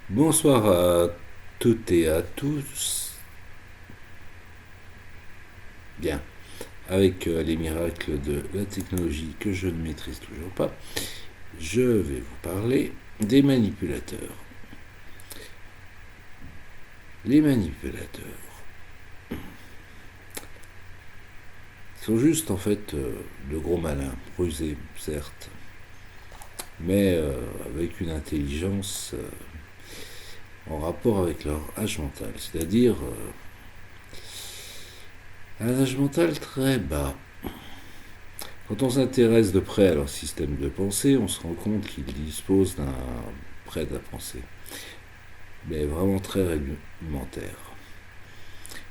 Bonsoir à toutes et à tous. Bien, avec les miracles de la technologie que je ne maîtrise toujours pas, je vais vous parler des manipulateurs. Les manipulateurs sont juste en fait de gros malins, rusés certes, mais avec une intelligence en rapport avec leur âge mental, c'est-à-dire un âge mental très bas. Quand on s'intéresse de près à leur système de pensée, on se rend compte qu'ils disposent d'un prêt à penser, mais vraiment très rudimentaire.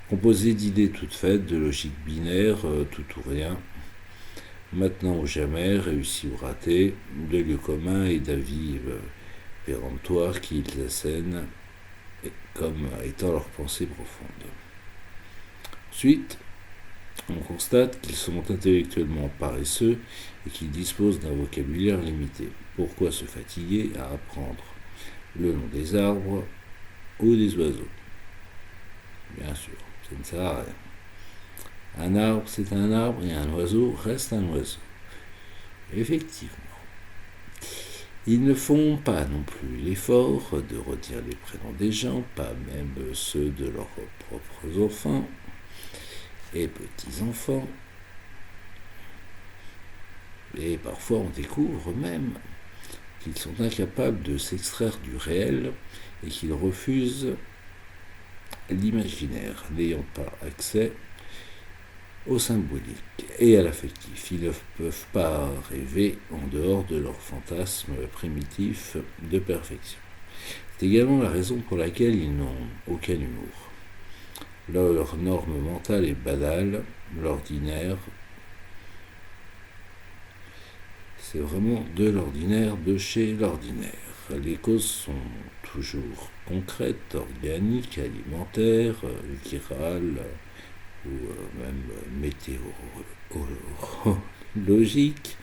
Composé d'idées toutes faites, de logique binaire, tout ou rien, maintenant ou jamais, réussi ou raté, de lieux communs et d'avis péremptoires qu'ils assènent comme étant leur pensée profonde. Ensuite, on constate qu'ils sont intellectuellement paresseux et qu'ils disposent d'un vocabulaire limité. Pourquoi se fatiguer à apprendre le nom des arbres ou des oiseaux? Bien sûr, ça ne sert à rien. Un arbre, c'est un arbre et un oiseau reste un oiseau. Effectivement. Ils ne font pas non plus l'effort de retenir les prénoms des gens, pas même ceux de leurs propres enfants et petits-enfants. Et parfois on découvre même qu'ils sont incapables de s'extraire du réel et qu'ils refusent l'imaginaire, n'ayant pas accès au symbolique et à l'affectif. Ils ne peuvent pas rêver en dehors de leur fantasme primitif de perfection. C'est également la raison pour laquelle ils n'ont aucun humour. Leur norme mentale est banale, l'ordinaire. C'est vraiment de l'ordinaire, de chez l'ordinaire. Les causes sont toujours concrètes, organiques, alimentaires, virales ou même météorologiques.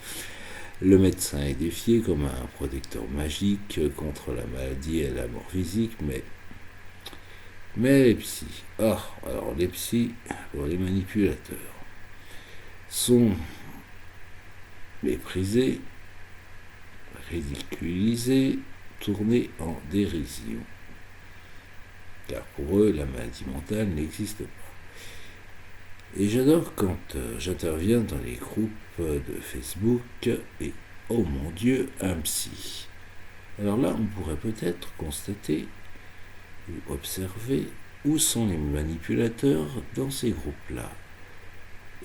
Le médecin est défié comme un protecteur magique contre la maladie et la mort physique, mais les psys, alors les psys, pour les manipulateurs, sont méprisés, ridiculisés, tournés en dérision. Car pour eux, la maladie mentale n'existe pas. Et j'adore quand j'interviens dans les groupes de Facebook et oh mon Dieu, un psy. Alors là, on pourrait peut-être constater ou observer où sont les manipulateurs dans ces groupes-là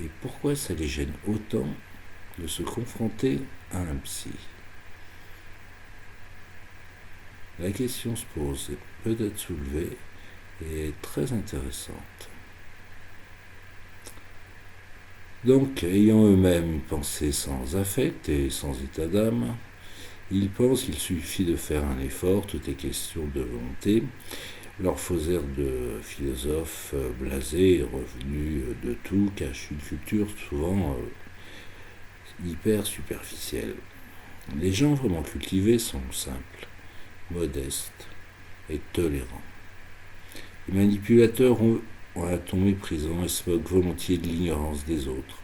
et pourquoi ça les gêne autant de se confronter à un psy. La question se pose, peut-être soulevée et très intéressante. Donc, ayant eux-mêmes une pensée sans affect et sans état d'âme, ils pensent qu'il suffit de faire un effort, tout est question de volonté. Leur faux air de philosophe blasé et revenu de tout cache une culture souvent hyper superficielle. Les gens vraiment cultivés sont simples, modestes et tolérants. Les manipulateurs ont un ton méprisant et se moquent volontiers de l'ignorance des autres,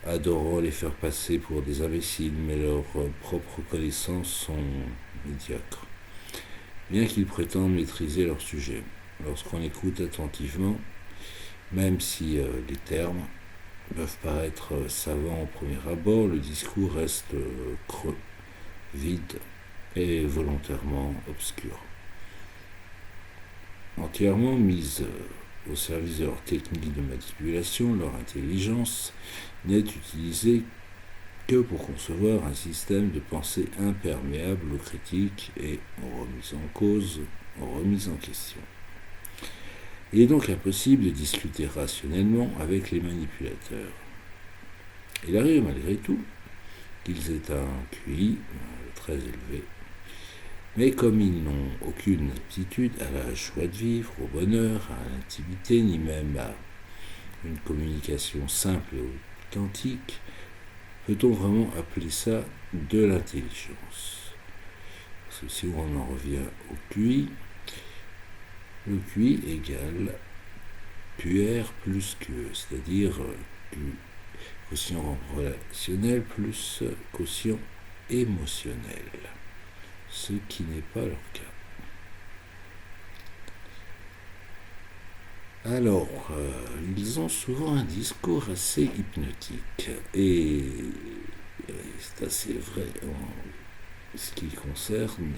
adorant les faire passer pour des imbéciles, mais leurs propres connaissances sont médiocres, bien qu'ils prétendent maîtriser leur sujet. Lorsqu'on écoute attentivement, même si les termes peuvent paraître savants au premier abord, le discours reste creux, vide et volontairement obscur. Entièrement mise au service de leur technique de manipulation, leur intelligence n'est utilisée que pour concevoir un système de pensée imperméable aux critiques et aux remises en cause, aux remises en question. Il est donc impossible de discuter rationnellement avec les manipulateurs. Il arrive malgré tout qu'ils aient un QI très élevé, mais comme ils n'ont aucune aptitude à la joie de vivre, au bonheur, à l'intimité, ni même à une communication simple et authentique, peut-on vraiment appeler ça de l'intelligence? Parce que si on en revient au QI, le QI égale QR plus QE, c'est-à-dire quotient relationnel plus quotient émotionnel, ce qui n'est pas leur cas. Alors, ils ont souvent un discours assez hypnotique, et c'est assez vrai en ce qui concerne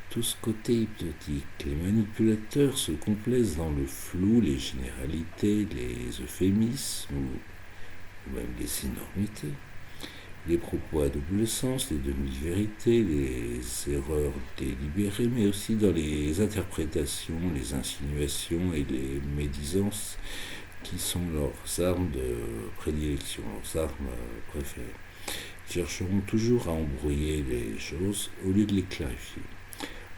tout ce côté hypnotique. Les manipulateurs se complaisent dans le flou, les généralités, les euphémismes ou même les énormités, les propos à double sens, les demi-vérités, les erreurs délibérées, mais aussi dans les interprétations, les insinuations et les médisances qui sont leurs armes de prédilection, leurs armes préférées. Ils chercheront toujours à embrouiller les choses au lieu de les clarifier.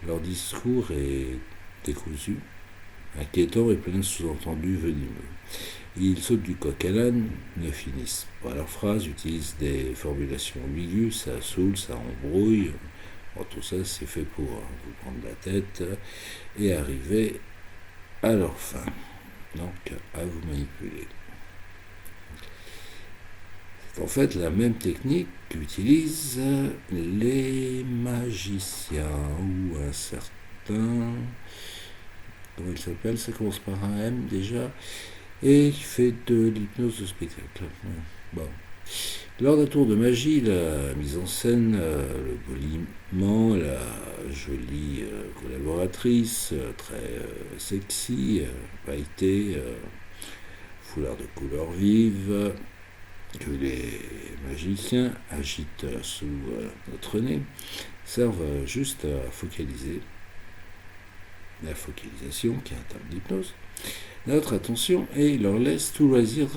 Leur discours est décousu, inquiétant et plein de sous-entendus venimeux. Ils sautent du coq à l'âne, ne finissent pas leurs phrases, utilisent des formulations ambiguës, ça saoule, ça embrouille. Bon, tout ça, c'est fait pour vous prendre la tête et arriver à leur fin, donc à vous manipuler. C'est en fait la même technique qu'utilisent les magiciens ou un certain... Comment il s'appelle? Ça commence par un M déjà. Et il fait de l'hypnose de spectacle. Bon. Lors d'un tour de magie, la mise en scène, le boliment, la jolie collaboratrice, très sexy, pailletée, foulard de couleur vive, que les magiciens agitent sous notre nez, servent juste à focaliser, la focalisation qui est un terme d'hypnose, notre attention et leur laisse tout loisir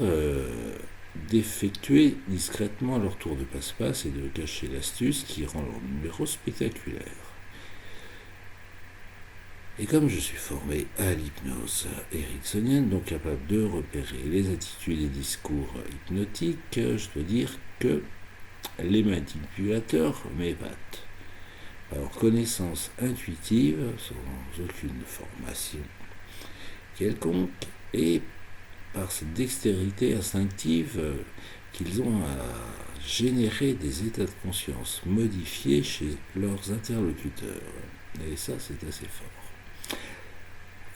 d'effectuer discrètement leur tour de passe-passe et de cacher l'astuce qui rend leur numéro spectaculaire. Et comme je suis formé à l'hypnose ericksonienne, donc capable de repérer les attitudes et discours hypnotiques, je dois dire que les manipulateurs m'épatent. Par leur connaissance intuitive, sans aucune formation quelconque, et par cette dextérité instinctive qu'ils ont à générer des états de conscience modifiés chez leurs interlocuteurs. Et ça, c'est assez fort.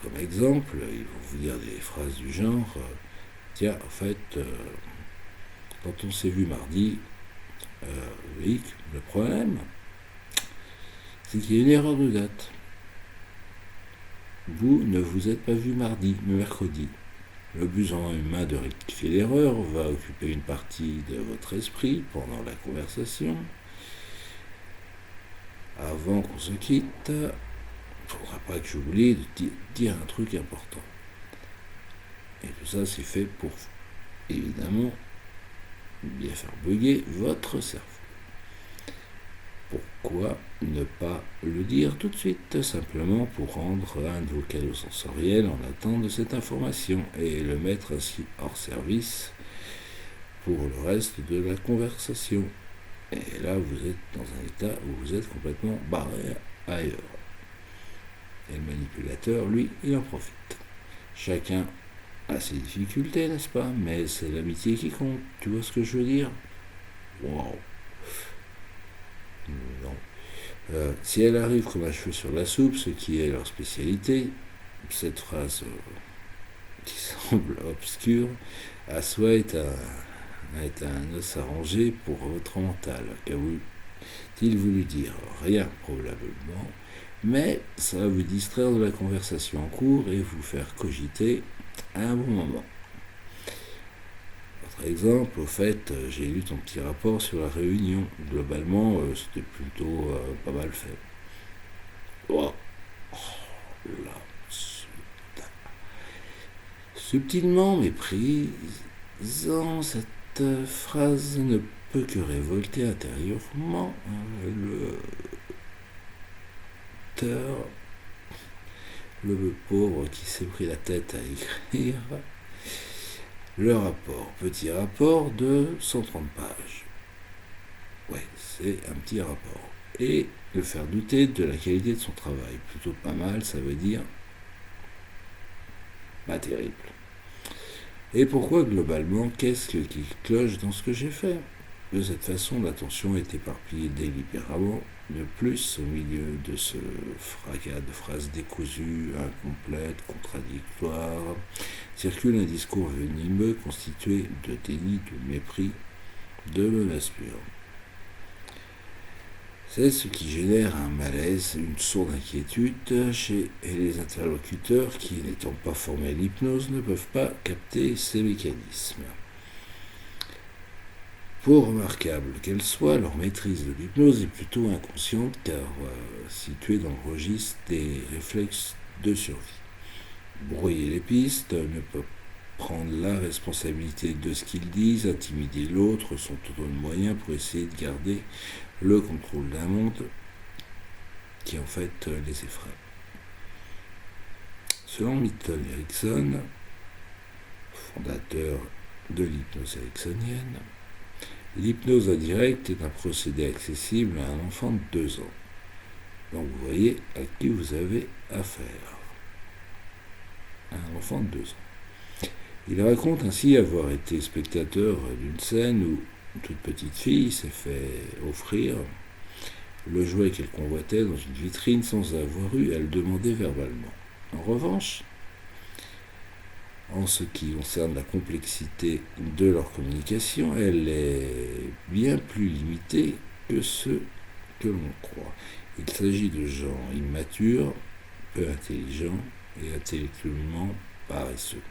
Comme exemple, ils vont vous dire des phrases du genre tiens, en fait, quand on s'est vu mardi, Loïc, le problème, c'est qu'il y a une erreur de date. Vous ne vous êtes pas vu mardi, mais mercredi. Le besoin humain de rectifier l'erreur va occuper une partie de votre esprit pendant la conversation. Avant qu'on se quitte, il ne faudra pas que j'oublie de dire un truc important. Et tout ça, c'est fait pour, évidemment, bien faire bugger votre cerveau. Pourquoi ne pas le dire tout de suite, simplement pour rendre un de vos cadeaux sensoriels en attente de cette information et le mettre ainsi hors service pour le reste de la conversation. Et là, vous êtes dans un état où vous êtes complètement barré ailleurs. Et le manipulateur, lui, il en profite. Chacun a ses difficultés, n'est-ce pas? Mais c'est l'amitié qui compte. Tu vois ce que je veux dire? Waouh! Non. Si elle arrive comme un cheveu sur la soupe, ce qui est leur spécialité, cette phrase qui semble obscure, à soi est un os arrangé pour votre mental. Qu'a-t-il voulu dire? Rien, probablement, mais ça va vous distraire de la conversation en cours et vous faire cogiter à un bon moment. Par exemple, au fait, j'ai lu ton petit rapport sur la réunion. Globalement, c'était plutôt pas mal fait. Oh, là, subtilement méprisant, cette phrase ne peut que révolter intérieurement le pauvre qui s'est pris la tête à écrire le rapport, petit rapport de 130 pages. Ouais, c'est un petit rapport. Et le faire douter de la qualité de son travail. Plutôt pas mal, ça veut dire Pas terrible. Et pourquoi globalement, qu'est-ce qui cloche dans ce que j'ai fait? De cette façon, l'attention est éparpillée délibérément. De plus, au milieu de ce fracas de phrases décousues, incomplètes, contradictoires, circule un discours venimeux constitué de déni, de mépris, de menaces pures. C'est ce qui génère un malaise, une sourde inquiétude chez les interlocuteurs qui, n'étant pas formés à l'hypnose, ne peuvent pas capter ces mécanismes. Pour remarquable qu'elle soit, leur maîtrise de l'hypnose est plutôt inconsciente car située dans le registre des réflexes de survie. Brouiller les pistes, ne peut prendre la responsabilité de ce qu'ils disent, intimider l'autre sont autant de moyens pour essayer de garder le contrôle d'un monde qui en fait les effraie. Selon Milton Erickson, fondateur de l'hypnose ericksonienne, l'hypnose indirecte est un procédé accessible à un enfant de 2 ans. Donc vous voyez à qui vous avez affaire. Un enfant de 2 ans. Il raconte ainsi avoir été spectateur d'une scène où une toute petite fille s'est fait offrir le jouet qu'elle convoitait dans une vitrine sans avoir eu à le demander verbalement. En revanche, en ce qui concerne la complexité de leur communication, elle est bien plus limitée que ce que l'on croit. Il s'agit de gens immatures, peu intelligents et intellectuellement paresseux.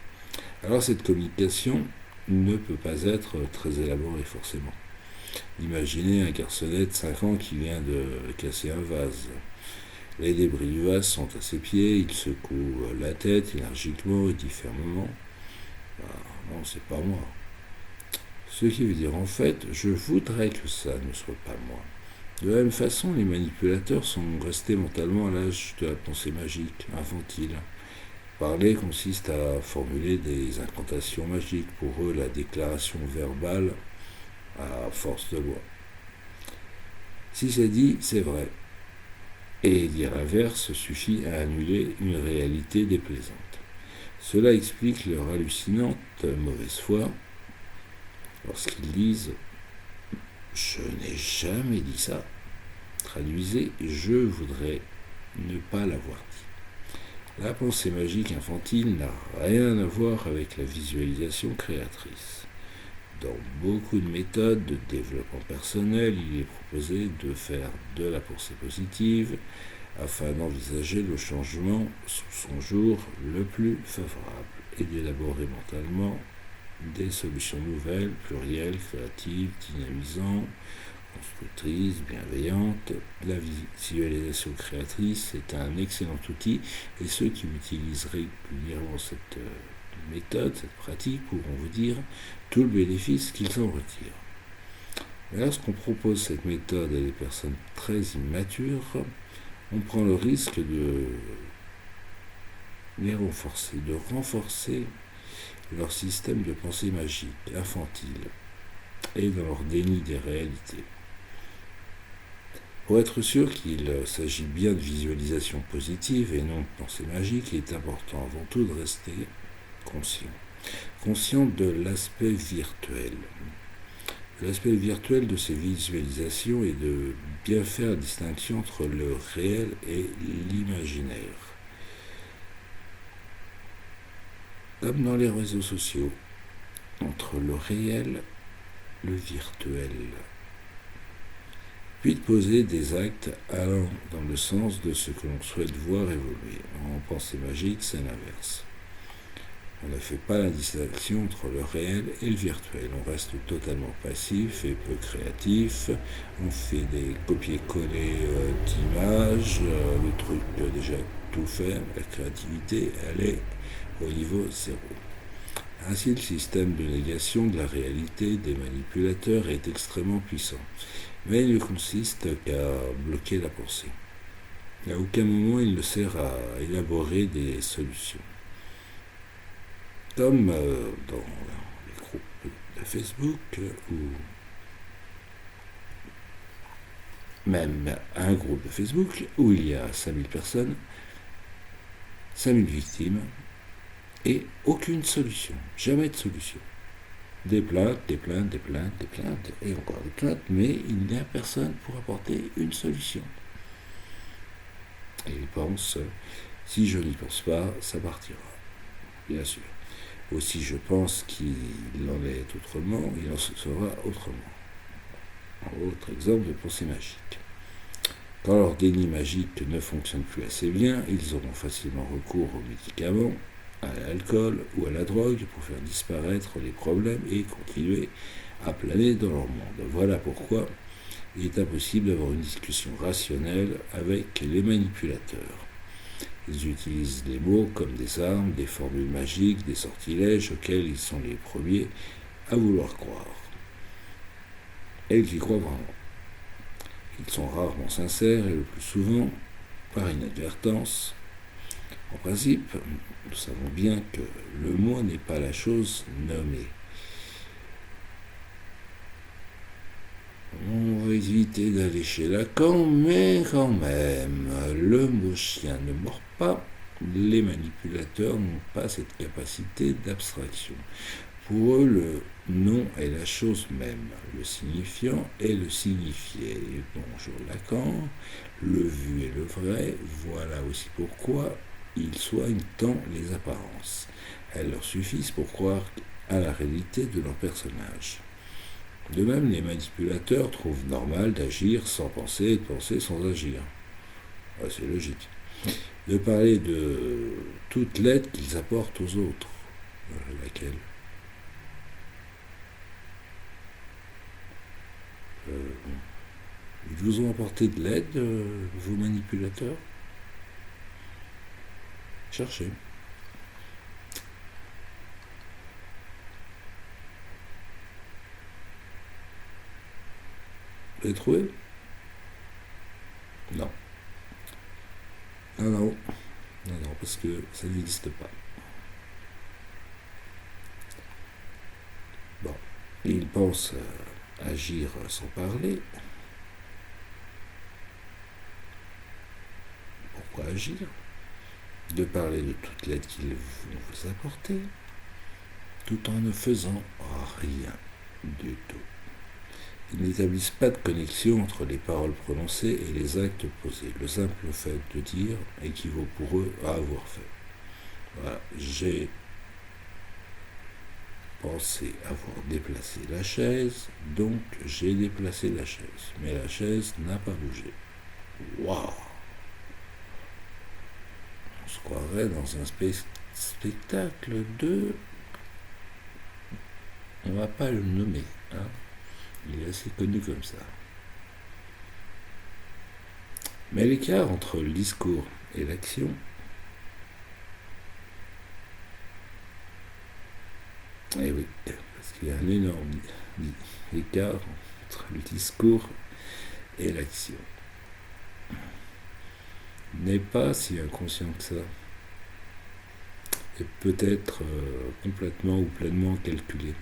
Alors cette communication ne peut pas être très élaborée forcément. Imaginez un garçonnet de 5 ans qui vient de casser un vase. Les débris du vase sont à ses pieds, il secoue la tête énergiquement et dit fermement « Non, c'est pas moi ». Ce qui veut dire en fait « Je voudrais que ça ne soit pas moi ». De la même façon, les manipulateurs sont restés mentalement à l'âge de la pensée magique, infantile. Parler consiste à formuler des incantations magiques. Pour eux, la déclaration verbale a force de loi. Si c'est dit, c'est vrai. Et dire l'inverse suffit à annuler une réalité déplaisante. Cela explique leur hallucinante mauvaise foi lorsqu'ils disent « Je n'ai jamais dit ça ». Traduisez « Je voudrais ne pas l'avoir dit ». La pensée magique infantile n'a rien à voir avec la visualisation créatrice. Dans beaucoup de méthodes de développement personnel, il est proposé de faire de la pensée positive afin d'envisager le changement sous son jour le plus favorable et d'élaborer mentalement des solutions nouvelles, plurielles, créatives, dynamisantes, constructrices, bienveillantes. La visualisation créatrice est un excellent outil et ceux qui utilisent régulièrement cette méthode, cette pratique, pourront vous dire tout le bénéfice qu'ils en retirent. Mais lorsqu'on propose cette méthode à des personnes très immatures, on prend le risque de les renforcer, de renforcer leur système de pensée magique, infantile, et dans leur déni des réalités. Pour être sûr qu'il s'agit bien de visualisation positive et non de pensée magique, il est important avant tout de rester conscient de l'aspect virtuel. L'aspect virtuel de ces visualisations est de bien faire la distinction entre le réel et l'imaginaire. Comme dans les réseaux sociaux, entre le réel et le virtuel. Puis de poser des actes allant dans le sens de ce que l'on souhaite voir évoluer. En pensée magique, c'est l'inverse. On ne fait pas la distinction entre le réel et le virtuel. On reste totalement passif et peu créatif. On fait des copier-coller d'images, le truc déjà tout fait. La créativité, elle est au niveau 0. Ainsi, le système de négation de la réalité des manipulateurs est extrêmement puissant. Mais il ne consiste qu'à bloquer la pensée. À aucun moment il ne sert à élaborer des solutions. Comme dans les groupes de Facebook ou même un groupe de Facebook où il y a 5000 personnes, 5000 victimes, et aucune solution, jamais de solution. Des plaintes, des plaintes, des plaintes, des plaintes, et encore des plaintes, mais il n'y a personne pour apporter une solution. Et il pense, si je n'y pense pas, ça partira, bien sûr. Ou si je pense qu'il en est autrement, il en sera autrement. Un autre exemple de pensée magique. Quand leur déni magique ne fonctionne plus assez bien, ils auront facilement recours aux médicaments, à l'alcool ou à la drogue pour faire disparaître les problèmes et continuer à planer dans leur monde. Voilà pourquoi il est impossible d'avoir une discussion rationnelle avec les manipulateurs. Ils utilisent les mots comme des armes, des formules magiques, des sortilèges auxquels ils sont les premiers à vouloir croire. Et ils y croient vraiment. Ils sont rarement sincères et le plus souvent par inadvertance. En principe, nous savons bien que le mot n'est pas la chose nommée. On va éviter d'aller chez Lacan, mais quand même, le mot chien ne mord pas. Les manipulateurs n'ont pas cette capacité d'abstraction. Pour eux, le nom est la chose même, le signifiant est le signifié. Et bonjour Lacan, le vu est le vrai, voilà aussi pourquoi ils soignent tant les apparences. Elles leur suffisent pour croire à la réalité de leur personnage. De même, les manipulateurs trouvent normal d'agir sans penser et de penser sans agir. C'est logique. De parler de toute l'aide qu'ils apportent aux autres. Laquelle Ils vous ont apporté de l'aide, vos manipulateurs? Cherchez. Vous avez trouvé? Non. Non, parce que ça n'existe pas. Bon. Ils pensent agir sans parler. Pourquoi agir? De parler de toute l'aide qu'ils vont vous apporter, tout en ne faisant rien du tout. Ils n'établissent pas de connexion entre les paroles prononcées et les actes posés. Le simple fait de dire équivaut pour eux à avoir fait. Voilà, j'ai pensé avoir déplacé la chaise, donc j'ai déplacé la chaise. Mais la chaise n'a pas bougé. Waouh! On se croirait dans un spectacle de... On ne va pas le nommer, hein? Il est assez connu comme ça. Mais l'écart entre le discours et l'action eh oui, parce qu'il y a un énorme écart entre le discours et l'action. N'est pas si inconscient que ça. Et peut-être complètement ou pleinement calculé.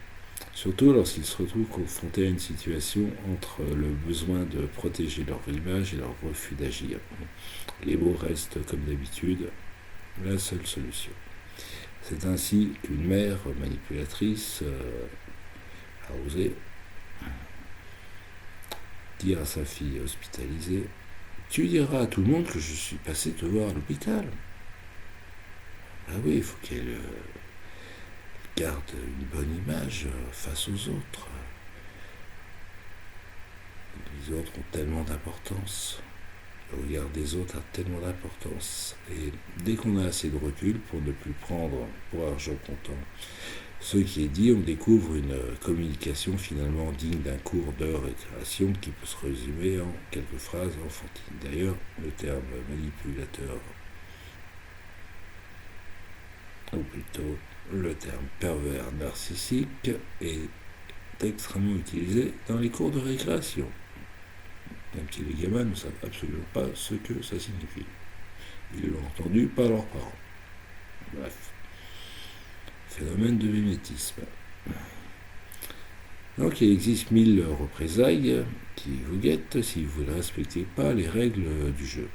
Surtout lorsqu'ils se retrouvent confrontés à une situation entre le besoin de protéger leur image et leur refus d'agir. Les mots restent, comme d'habitude, la seule solution. C'est ainsi qu'une mère manipulatrice a osé dire à sa fille hospitalisée « Tu diras à tout le monde que je suis passé te voir à l'hôpital. » Ah oui, il faut qu'elle garde une bonne image face aux autres. Les autres ont tellement d'importance. Le regard des autres a tellement d'importance. Et dès qu'on a assez de recul pour ne plus prendre pour argent comptant ce qui est dit, on découvre une communication finalement digne d'un cours de récréation qui peut se résumer en quelques phrases enfantines. D'ailleurs, le terme manipulateur, ou plutôt le terme pervers narcissique, est extrêmement utilisé dans les cours de récréation. Même si les gamins ne savent absolument pas ce que ça signifie. Ils l'ont entendu par leurs parents. Bref. Phénomène de mimétisme. Donc il existe 1000 représailles qui vous guettent si vous ne respectez pas les règles du jeu.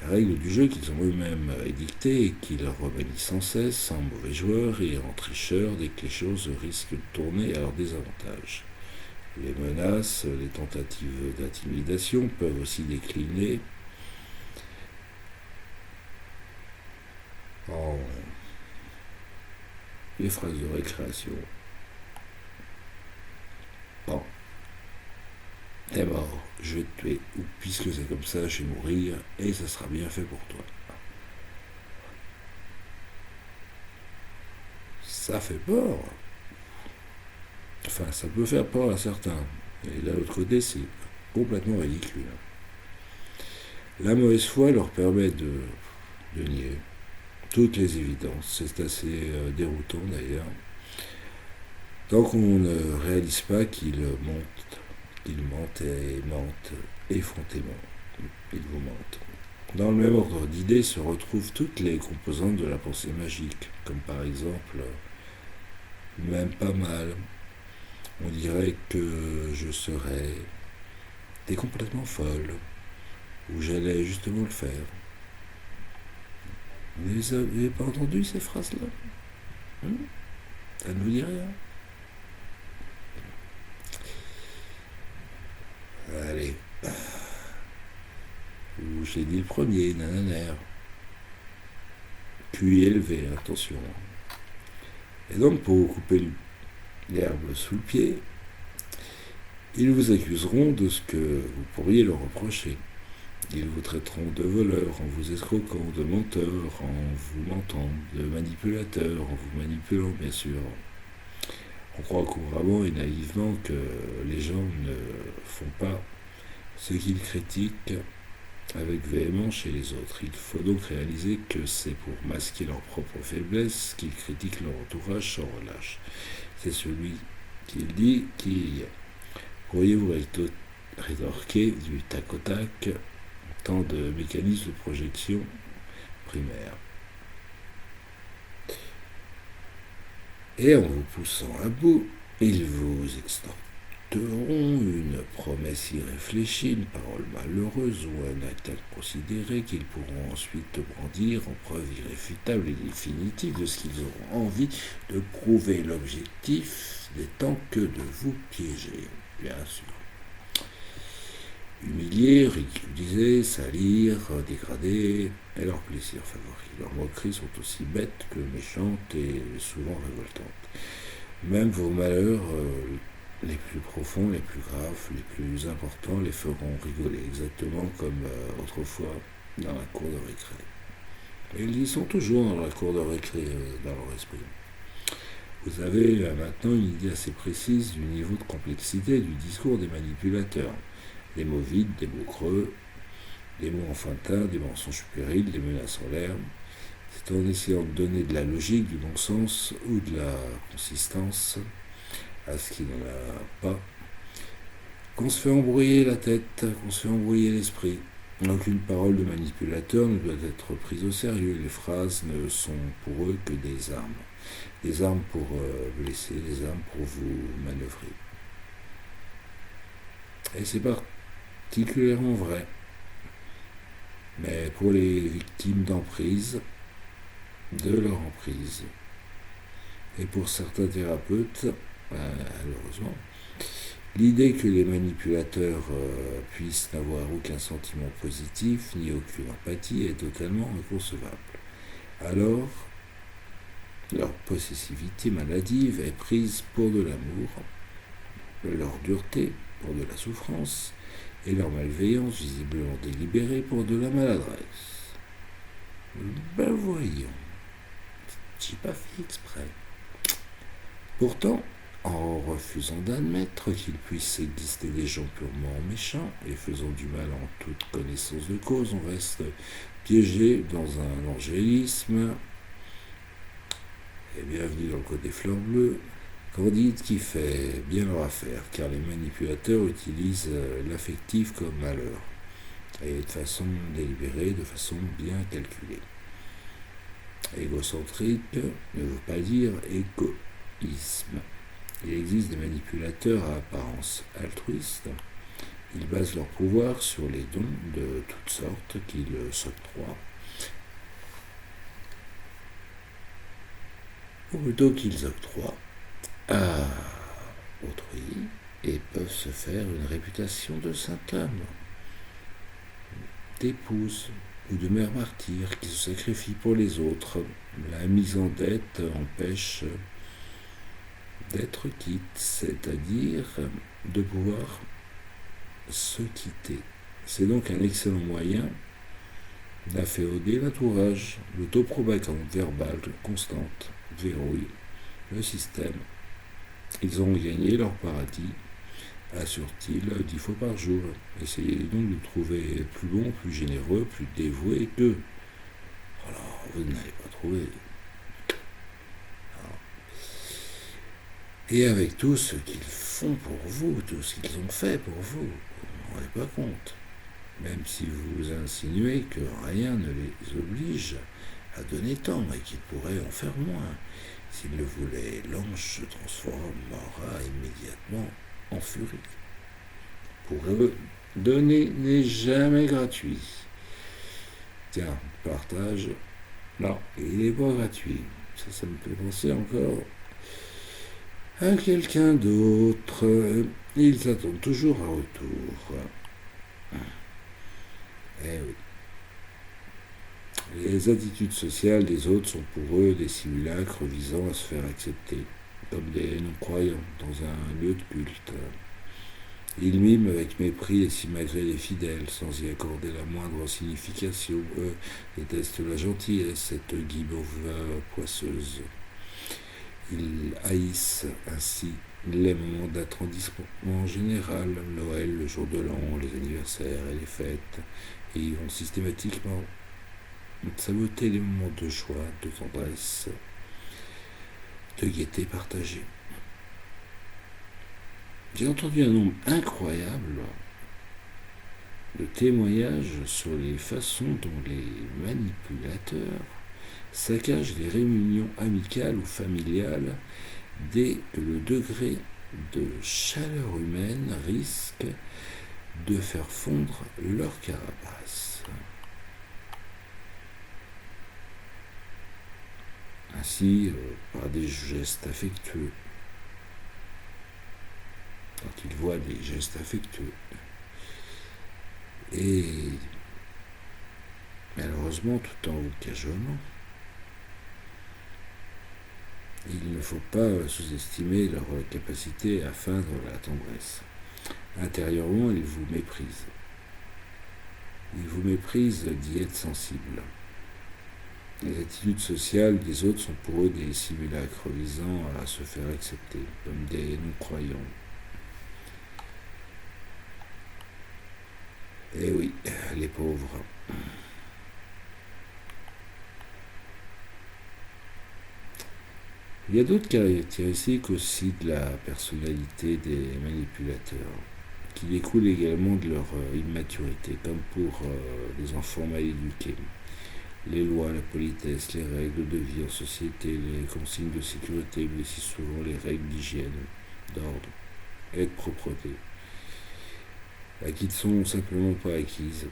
Règles du jeu qu'ils ont eux-mêmes édictées et qu'ils remanient sans cesse en mauvais joueurs et en tricheurs dès que les choses risquent de tourner à leur désavantage. Les menaces, les tentatives d'intimidation peuvent aussi décliner en les phrases de récréation. Bon, t'es mort, je vais te tuer, ou puisque c'est comme ça, je vais mourir, et ça sera bien fait pour toi. Ça fait peur. Enfin, ça peut faire peur à certains. Et d'un autre côté, c'est complètement ridicule. La mauvaise foi leur permet de nier toutes les évidences. C'est assez déroutant d'ailleurs. Tant qu'on ne réalise pas qu'ils mentent et mentent effrontément. Ils vous mentent. Dans le même ordre d'idées se retrouvent toutes les composantes de la pensée magique, comme par exemple, même pas mal, on dirait que je serais t'es complètement folle, ou j'allais justement le faire. Vous n'avez pas entendu ces phrases-là? Ça ne vous dit rien? Allez. Ou j'ai dit le premier, nananaire. QI élevé, attention. Et donc, pour vous couper l'herbe sous le pied, ils vous accuseront de ce que vous pourriez leur reprocher. Ils vous traiteront de voleur en vous escroquant, de menteur en vous mentant, de manipulateur en vous manipulant, bien sûr. On croit couramment et naïvement que les gens ne font pas ce qu'ils critiquent avec véhémence chez les autres. Il faut donc réaliser que c'est pour masquer leurs propres faiblesses qu'ils critiquent leur entourage sans relâche. C'est celui qui le dit qui y est. Pourriez-vous rétorquer du tac au tac tant de mécanismes de projection primaires. Et en vous poussant à bout, ils vous extorqueront une promesse irréfléchie, une parole malheureuse ou un acte inconsidéré qu'ils pourront ensuite brandir en preuve irréfutable et définitive de ce qu'ils auront envie de prouver. L'objectif n'étant que de vous piéger, bien sûr. Humilier, ridiculiser, salir, dégrader est leur plaisir favori. Leurs moqueries sont aussi bêtes que méchantes et souvent révoltantes. Même vos malheurs les plus profonds, les plus graves, les plus importants les feront rigoler, exactement comme autrefois dans la cour de récré. Et ils y sont toujours dans la cour de récré, dans leur esprit. Vous avez maintenant une idée assez précise du niveau de complexité du discours des manipulateurs. Des mots vides, des mots creux, des mots enfantins, des mensonges puérils, des menaces en l'air. C'est en essayant de donner de la logique, du bon sens ou de la consistance à ce qui n'en a pas qu'on se fait embrouiller la tête, qu'on se fait embrouiller l'esprit. Aucune parole de manipulateur ne doit être prise au sérieux. Les phrases ne sont pour eux que des armes. Des armes pour blesser, des armes pour vous manœuvrer. Et c'est particulièrement vrai. Mais pour les victimes d'emprise, de leur emprise, et pour certains thérapeutes, malheureusement, l'idée que les manipulateurs puissent n'avoir aucun sentiment positif ni aucune empathie est totalement inconcevable. Alors, leur possessivité maladive est prise pour de l'amour, leur dureté pour de la souffrance, et leur malveillance visiblement délibérée pour de la maladresse. Ben voyons, j'ai pas fait exprès. Pourtant, en refusant d'admettre qu'il puisse exister des gens purement méchants et faisant du mal en toute connaissance de cause, on reste piégé dans un angélisme. Et bienvenue dans le côté fleur bleue, Candide qui fait bien leur affaire, car les manipulateurs utilisent l'affectif comme malheur, et de façon délibérée, de façon bien calculée. Égocentrique ne veut pas dire égoïsme. Il existe des manipulateurs à apparence altruiste, Ils basent leur pouvoir sur les dons de toutes sortes qu'ils s'octroient, ou plutôt qu'ils octroient à autrui, et peuvent se faire une réputation de saint homme, d'épouse ou de mère martyr qui se sacrifie pour les autres. La mise en dette empêche d'être quitte, c'est-à-dire de pouvoir se quitter. C'est donc un excellent moyen d'afféoder l'entourage. L'autopropagande verbale constante verrouille le système. Ils ont gagné leur paradis, assure-t-il 10 fois par jour. Essayez donc de trouver plus bon, plus généreux, plus dévoué qu'eux. Alors, vous n'allez pas trouver. Et avec tout ce qu'ils font pour vous, tout ce qu'ils ont fait pour vous, vous ne vous rendez pas compte. Même si vous insinuez que rien ne les oblige à donner tant et qu'ils pourraient en faire moins. S'ils le voulaient, l'ange se transformera immédiatement en furie. Pour eux, donner n'est jamais gratuit. Tiens, partage, non, il n'est pas gratuit. Ça me fait penser encore à quelqu'un d'autre. Ils attendent toujours un retour. Eh oui. Les attitudes sociales des autres sont pour eux des simulacres visant à se faire accepter, comme des non-croyants dans un lieu de culte. Ils miment avec mépris les simagrées des fidèles, sans y accorder la moindre signification. Eux détestent la gentillesse, cette guimauve poisseuse. Ils haïssent ainsi les moments d'attendrissement général, Noël, le jour de l'an, les anniversaires et les fêtes, et ils vont systématiquement saboter les moments de joie, de tendresse, de gaieté partagée. J'ai entendu un nombre incroyable de témoignages sur les façons dont les manipulateurs saccagent les réunions amicales ou familiales dès que le degré de chaleur humaine risque de faire fondre leur carapace. Ainsi, par des gestes affectueux, quand ils voient des gestes affectueux. Et malheureusement, tout en vous cajolant, il ne faut pas sous-estimer leur capacité à feindre la tendresse. Intérieurement, ils vous méprisent. Ils vous méprisent d'y être sensible. Les attitudes sociales des autres sont pour eux des simulacres visant à se faire accepter, comme des non-croyants. Eh oui, les pauvres. Il y a d'autres caractéristiques aussi de la personnalité des manipulateurs, qui découlent également de leur immaturité, comme pour les enfants mal éduqués. Les lois, la politesse, les règles de vie en société, les consignes de sécurité, mais aussi souvent les règles d'hygiène, d'ordre et de propreté, qui ne sont simplement pas acquises.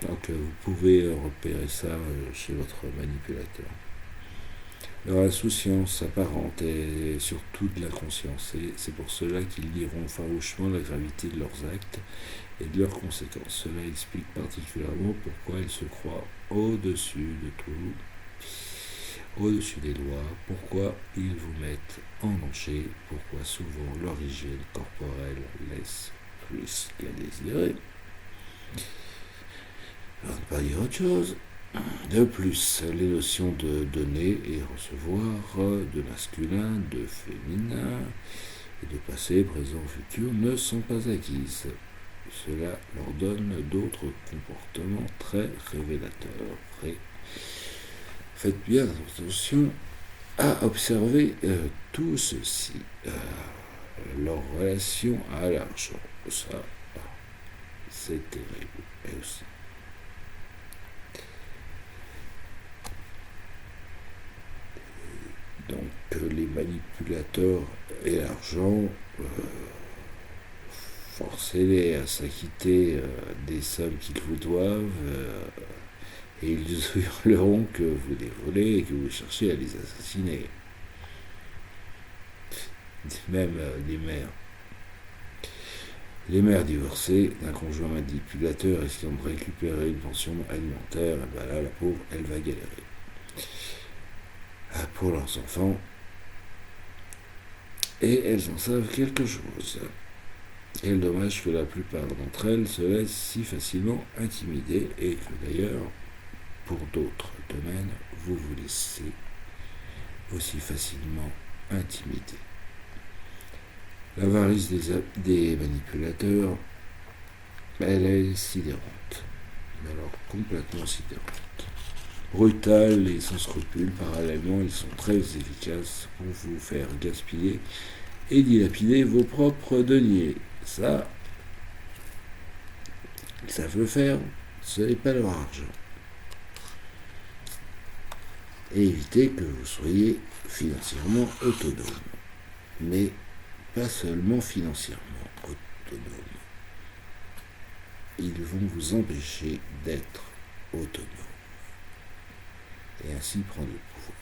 Donc vous pouvez repérer ça chez votre manipulateur. Leur insouciance apparente est surtout de l'inconscience, et c'est pour cela qu'ils nieront farouchement la gravité de leurs actes et de leurs conséquences. Cela explique particulièrement pourquoi ils se croient au-dessus de tout, au-dessus des lois, pourquoi ils vous mettent en danger, pourquoi souvent leur hygiène corporelle laisse plus qu'à désirer. Alors, ne pas dire autre chose. De plus, les notions de donner et recevoir, de masculin, de féminin, et de passé, présent, futur ne sont pas acquises. Cela leur donne d'autres comportements très révélateurs. Faites bien attention à observer tout ceci. Leur relation à l'argent, ça, c'est terrible. Et aussi. Donc les manipulateurs et l'argent forcez-les à s'acquitter des sommes qu'ils vous doivent, et ils hurleront que vous les volez et que vous cherchez à les assassiner. Même les mères. Les mères divorcées d'un conjoint manipulateur risquant de récupérer une pension alimentaire, et ben là, la pauvre, elle va galérer. Pour leurs enfants, et elles en savent quelque chose. Quel dommage que la plupart d'entre elles se laissent si facilement intimider et que d'ailleurs, pour d'autres domaines, vous vous laissez aussi facilement intimider. L'avarice des manipulateurs, elle est sidérante. Mais alors complètement sidérante. Brutale et sans scrupules, parallèlement, ils sont très efficaces pour vous faire gaspiller et dilapider vos propres deniers. Ça, ils savent le faire, ce n'est pas leur argent. Et éviter que vous soyez financièrement autonome. Mais pas seulement financièrement autonome. Ils vont vous empêcher d'être autonome. Et ainsi prendre le pouvoir.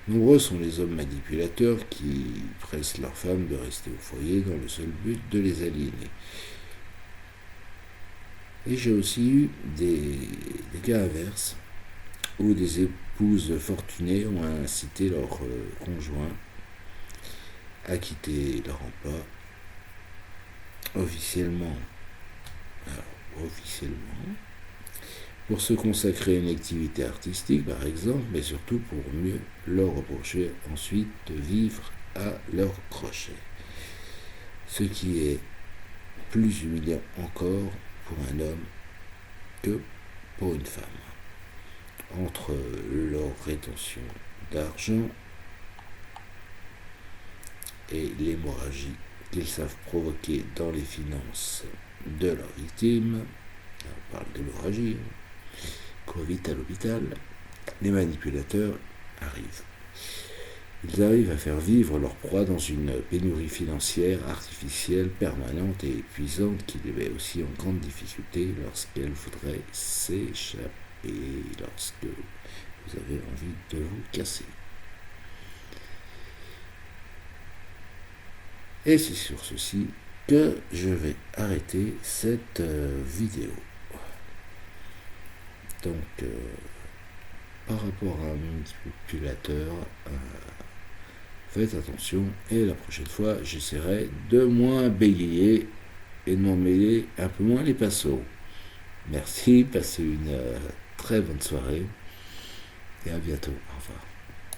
Nombreux sont les hommes manipulateurs qui pressent leurs femmes de rester au foyer dans le seul but de les aliéner. Et j'ai aussi eu des cas inverses où des épouses fortunées ont incité leur conjoint à quitter leur emploi officiellement, pour se consacrer à une activité artistique par exemple, mais surtout pour mieux leur reprocher ensuite de vivre à leur crochet. Ce qui est plus humiliant encore pour un homme que pour une femme. Entre leur rétention d'argent et l'hémorragie qu'ils savent provoquer dans les finances de leurs victimes, on parle d'hémorragie, Covid à l'hôpital, les manipulateurs arrivent. Ils arrivent à faire vivre leur proie dans une pénurie financière artificielle, permanente et épuisante qui les met aussi en grande difficulté lorsqu'elle voudrait s'échapper, lorsque vous avez envie de vous casser. Et c'est sur ceci que je vais arrêter cette vidéo. Donc, par rapport à un manipulateur, faites attention et la prochaine fois, j'essaierai de moins bégayer et de m'en mêler un peu moins les pinceaux. Merci, passez une très bonne soirée et à bientôt. Au revoir.